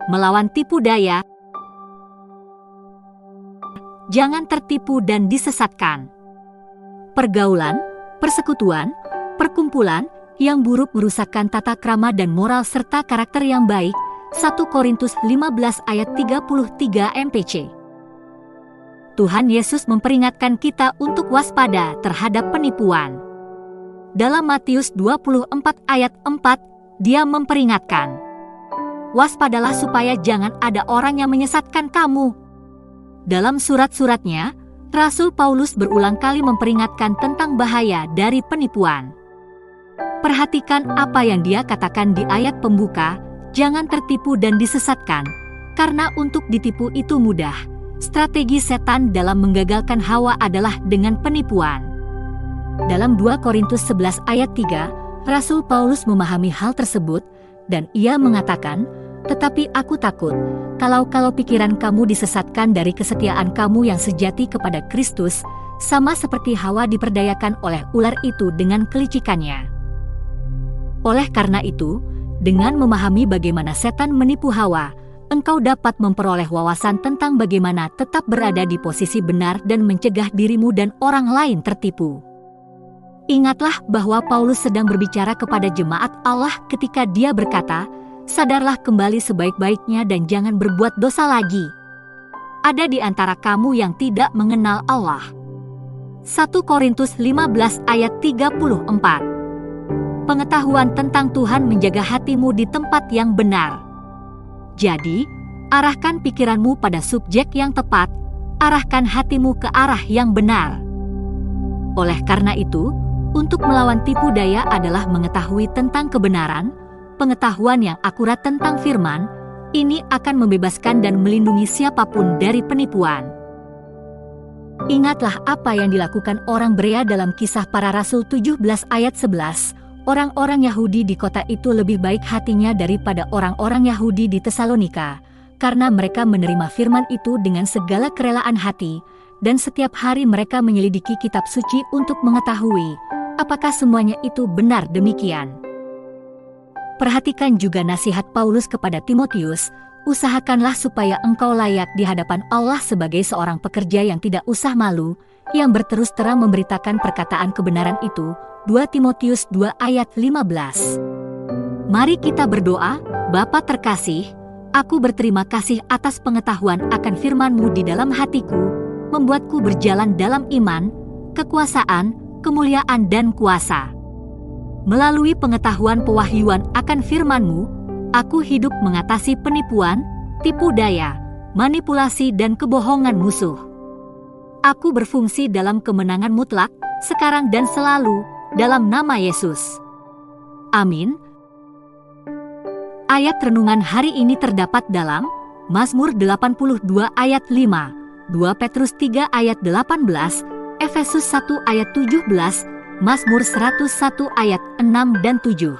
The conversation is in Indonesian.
melawan tipu daya. Jangan tertipu dan disesatkan. Pergaulan, persekutuan, perkumpulan yang buruk merusakkan tata krama dan moral serta karakter yang baik. 1 Korintus 15 ayat 33 MPC. Tuhan Yesus memperingatkan kita untuk waspada terhadap penipuan. Dalam Matius 24 ayat 4, Dia memperingatkan, "Waspadalah supaya jangan ada orang yang menyesatkan kamu." Dalam surat-suratnya, Rasul Paulus berulang kali memperingatkan tentang bahaya dari penipuan. Perhatikan apa yang dia katakan di ayat pembuka, "Jangan tertipu dan disesatkan, karena untuk ditipu itu mudah. Strategi setan dalam menggagalkan Hawa adalah dengan penipuan." Dalam 2 Korintus 11 ayat 3, Rasul Paulus memahami hal tersebut, dan ia mengatakan, "Tetapi aku takut, kalau pikiran kamu disesatkan dari kesetiaan kamu yang sejati kepada Kristus, sama seperti Hawa diperdayakan oleh ular itu dengan kelicikannya." Oleh karena itu, dengan memahami bagaimana setan menipu Hawa, engkau dapat memperoleh wawasan tentang bagaimana tetap berada di posisi benar dan mencegah dirimu dan orang lain tertipu. Ingatlah bahwa Paulus sedang berbicara kepada jemaat Allah ketika dia berkata, "Sadarlah kembali sebaik-baiknya dan jangan berbuat dosa lagi. Ada di antara kamu yang tidak mengenal Allah." 1 Korintus 15 ayat 34. Pengetahuan tentang Tuhan menjaga hatimu di tempat yang benar. Jadi, arahkan pikiranmu pada subjek yang tepat, arahkan hatimu ke arah yang benar. Oleh karena itu, untuk melawan tipu daya adalah mengetahui tentang kebenaran, pengetahuan yang akurat tentang firman. Ini akan membebaskan dan melindungi siapapun dari penipuan. Ingatlah apa yang dilakukan orang Berea dalam Kisah Para Rasul 17 ayat 11. Orang-orang Yahudi di kota itu lebih baik hatinya daripada orang-orang Yahudi di Tesalonika, karena mereka menerima firman itu dengan segala kerelaan hati, dan setiap hari mereka menyelidiki kitab suci untuk mengetahui apakah semuanya itu benar demikian. Perhatikan juga nasihat Paulus kepada Timotius, "Usahakanlah supaya engkau layak di hadapan Allah sebagai seorang pekerja yang tidak usah malu, yang berterus terang memberitakan perkataan kebenaran itu." 2 Timotius 2 ayat 15. Mari kita berdoa. Bapa terkasih, aku berterima kasih atas pengetahuan akan firman-Mu di dalam hatiku, membuatku berjalan dalam iman, kekuasaan, kemuliaan dan kuasa. Melalui pengetahuan pewahyuan akan firman-Mu, aku hidup mengatasi penipuan, tipu daya, manipulasi dan kebohongan musuh. Aku berfungsi dalam kemenangan mutlak, sekarang dan selalu, dalam nama Yesus. Amin. Ayat renungan hari ini terdapat dalam Mazmur 82 ayat 5, 2 Petrus 3 ayat 18, Efesus 1 ayat 17, Mazmur 101 ayat 6 dan 7.